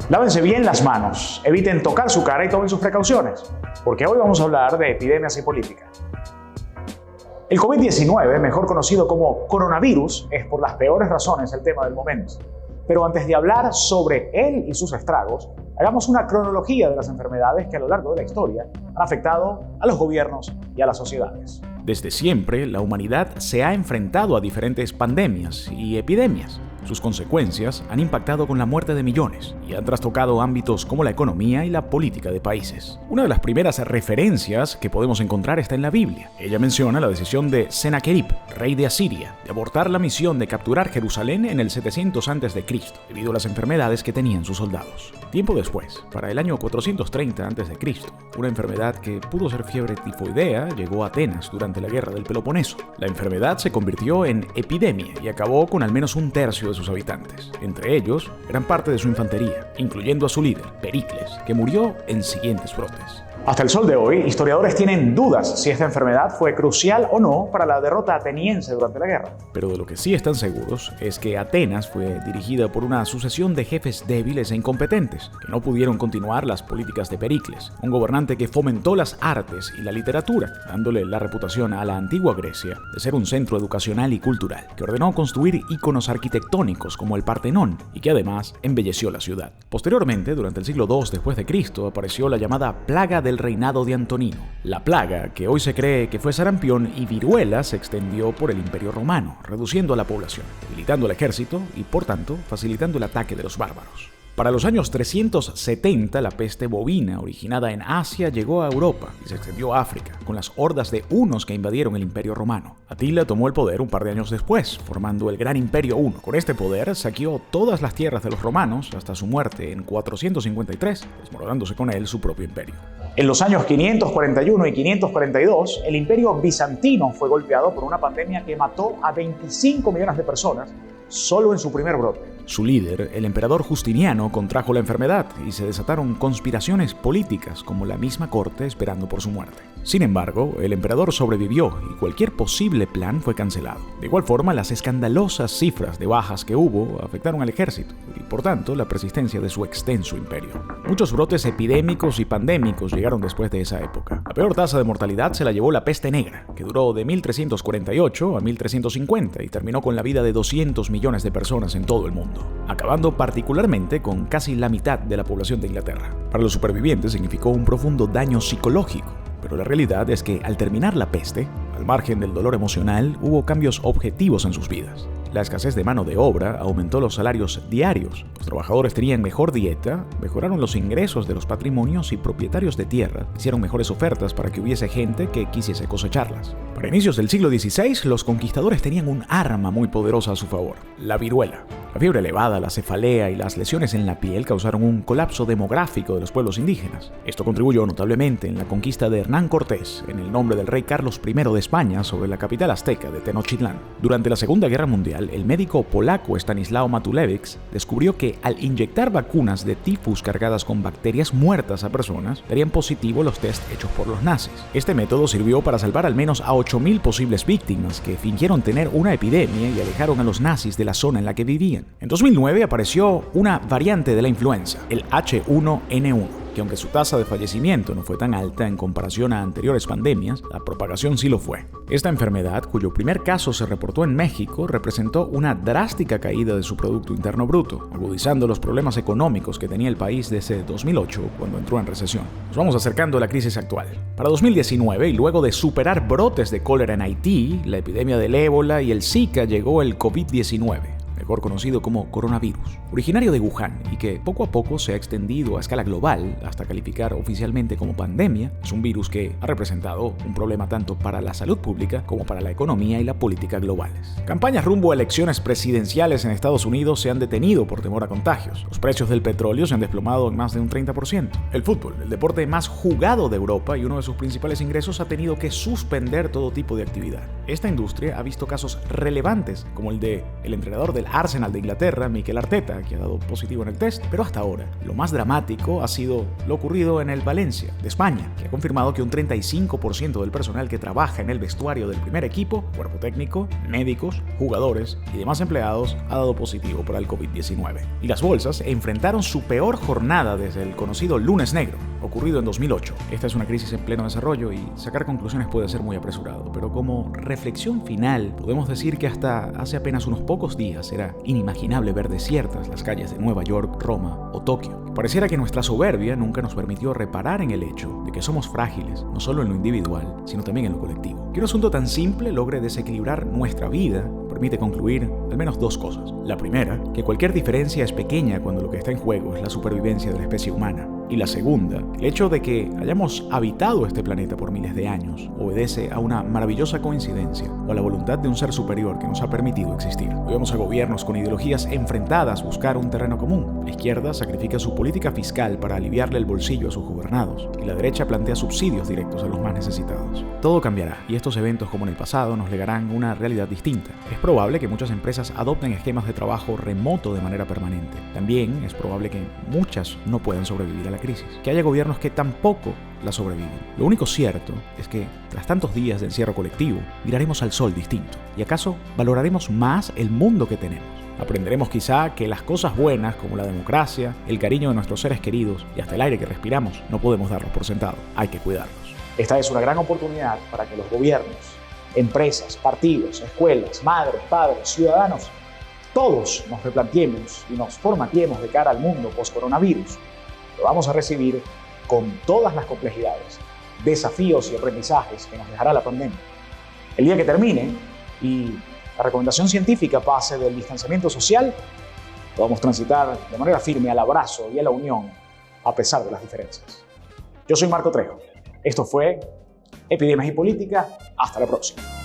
Lávense bien las manos, eviten tocar su cara y tomen sus precauciones, porque hoy vamos a hablar de epidemias y política. El COVID-19, mejor conocido como coronavirus, es por las peores razones el tema del momento. Pero antes de hablar sobre él y sus estragos, hagamos una cronología de las enfermedades que a lo largo de la historia han afectado a los gobiernos y a las sociedades. Desde siempre, la humanidad se ha enfrentado a diferentes pandemias y epidemias. Sus consecuencias han impactado con la muerte de millones y han trastocado ámbitos como la economía y la política de países. Una de las primeras referencias que podemos encontrar está en la Biblia. Ella menciona la decisión de Sennacherib, rey de Asiria, de abortar la misión de capturar Jerusalén en el 700 a.C., debido a las enfermedades que tenían sus soldados. Tiempo después, para el año 430 a.C., una enfermedad que pudo ser fiebre tifoidea llegó a Atenas durante la guerra del Peloponeso. La enfermedad se convirtió en epidemia y acabó con al menos un tercio de sus habitantes, entre ellos gran parte de su infantería, incluyendo a su líder, Pericles, que murió en siguientes brotes. Hasta el sol de hoy, historiadores tienen dudas si esta enfermedad fue crucial o no para la derrota ateniense durante la guerra. Pero de lo que sí están seguros es que Atenas fue dirigida por una sucesión de jefes débiles e incompetentes, que no pudieron continuar las políticas de Pericles, un gobernante que fomentó las artes y la literatura, dándole la reputación a la antigua Grecia de ser un centro educacional y cultural, que ordenó construir íconos arquitectónicos como el Partenón y que además embelleció la ciudad. Posteriormente, durante el siglo II después de Cristo, apareció la llamada plaga del reinado de Antonino. La plaga, que hoy se cree que fue sarampión y viruela, se extendió por el Imperio Romano, reduciendo a la población, debilitando al ejército y, por tanto, facilitando el ataque de los bárbaros. Para los años 370, la peste bovina, originada en Asia, llegó a Europa y se extendió a África, con las hordas de hunos que invadieron el Imperio Romano. Atila tomó el poder un par de años después, formando el Gran Imperio Huno. Con este poder saqueó todas las tierras de los romanos hasta su muerte en 453, desmoronándose con él su propio imperio. En los años 541 y 542, el Imperio Bizantino fue golpeado por una pandemia que mató a 25 millones de personas solo en su primer brote. Su líder, el emperador Justiniano, contrajo la enfermedad y se desataron conspiraciones políticas como la misma corte esperando por su muerte. Sin embargo, el emperador sobrevivió y cualquier posible plan fue cancelado. De igual forma, las escandalosas cifras de bajas que hubo afectaron al ejército y, por tanto, la persistencia de su extenso imperio. Muchos brotes epidémicos y pandémicos llegaron después de esa época. La peor tasa de mortalidad se la llevó la peste negra, que duró de 1348 a 1350 y terminó con la vida de 200 millones de personas en todo el mundo, acabando particularmente con casi la mitad de la población de Inglaterra. Para los supervivientes significó un profundo daño psicológico, pero la realidad es que al terminar la peste, al margen del dolor emocional, hubo cambios objetivos en sus vidas. La escasez de mano de obra aumentó los salarios diarios, los trabajadores tenían mejor dieta, mejoraron los ingresos de los patrimonios y propietarios de tierra hicieron mejores ofertas para que hubiese gente que quisiese cosecharlas. Para inicios del siglo XVI, los conquistadores tenían un arma muy poderosa a su favor, la viruela. La fiebre elevada, la cefalea y las lesiones en la piel causaron un colapso demográfico de los pueblos indígenas. Esto contribuyó notablemente en la conquista de Hernán Cortés, en el nombre del rey Carlos I de España, sobre la capital azteca de Tenochtitlán. Durante la Segunda Guerra Mundial, el médico polaco Stanislaw Matulewicz descubrió que al inyectar vacunas de tifus cargadas con bacterias muertas a personas, darían positivo los test hechos por los nazis. Este método sirvió para salvar al menos a 8.000 posibles víctimas que fingieron tener una epidemia y alejaron a los nazis de la zona en la que vivían. En 2009 apareció una variante de la influenza, el H1N1, que aunque su tasa de fallecimiento no fue tan alta en comparación a anteriores pandemias, la propagación sí lo fue. Esta enfermedad, cuyo primer caso se reportó en México, representó una drástica caída de su Producto Interno Bruto, agudizando los problemas económicos que tenía el país desde 2008, cuando entró en recesión. Nos vamos acercando a la crisis actual. Para 2019, y luego de superar brotes de cólera en Haití, la epidemia del ébola y el Zika, llegó el COVID-19. Mejor conocido como coronavirus, originario de Wuhan y que poco a poco se ha extendido a escala global hasta calificar oficialmente como pandemia. Es un virus que ha representado un problema tanto para la salud pública como para la economía y la política globales. Campañas rumbo a elecciones presidenciales en Estados Unidos se han detenido por temor a contagios. Los precios del petróleo se han desplomado en más de un 30%. El fútbol, el deporte más jugado de Europa y uno de sus principales ingresos, ha tenido que suspender todo tipo de actividad. Esta industria ha visto casos relevantes como el de el entrenador del Arsenal de Inglaterra, Mikel Arteta, que ha dado positivo en el test, pero hasta ahora lo más dramático ha sido lo ocurrido en el Valencia, de España, que ha confirmado que un 35% del personal que trabaja en el vestuario del primer equipo, cuerpo técnico, médicos, jugadores y demás empleados, ha dado positivo para el COVID-19. Y las bolsas enfrentaron su peor jornada desde el conocido Lunes Negro, ocurrido en 2008. Esta es una crisis en pleno desarrollo y sacar conclusiones puede ser muy apresurado, pero como reflexión final podemos decir que hasta hace apenas unos pocos días era inimaginable ver desiertas las calles de Nueva York, Roma o Tokio. Pareciera que nuestra soberbia nunca nos permitió reparar en el hecho de que somos frágiles, no solo en lo individual, sino también en lo colectivo. Que un asunto tan simple logre desequilibrar nuestra vida permite concluir al menos dos cosas. La primera, que cualquier diferencia es pequeña cuando lo que está en juego es la supervivencia de la especie humana. Y la segunda, el hecho de que hayamos habitado este planeta por miles de años obedece a una maravillosa coincidencia o a la voluntad de un ser superior que nos ha permitido existir. Hoy vemos a gobiernos con ideologías enfrentadas buscar un terreno común. La izquierda sacrifica su política fiscal para aliviarle el bolsillo a sus gobernados y la derecha plantea subsidios directos a los más necesitados. Todo cambiará y estos eventos, como en el pasado, nos legarán una realidad distinta. Es probable que muchas empresas adopten esquemas de trabajo remoto de manera permanente. También es probable que muchas no puedan sobrevivir a la crisis, que haya gobiernos que tampoco la sobreviven. Lo único cierto es que, tras tantos días de encierro colectivo, miraremos al sol distinto y acaso valoraremos más el mundo que tenemos. Aprenderemos quizá que las cosas buenas como la democracia, el cariño de nuestros seres queridos y hasta el aire que respiramos no podemos darlos por sentado. Hay que cuidarlos. Esta es una gran oportunidad para que los gobiernos, empresas, partidos, escuelas, madres, padres, ciudadanos, todos nos replanteemos y nos formateemos de cara al mundo post-coronavirus. Lo vamos a recibir con todas las complejidades, desafíos y aprendizajes que nos dejará la pandemia. El día que termine y la recomendación científica pase del distanciamiento social, podamos transitar de manera firme al abrazo y a la unión a pesar de las diferencias. Yo soy Marco Trejo. Esto fue Epidemias y Política. Hasta la próxima.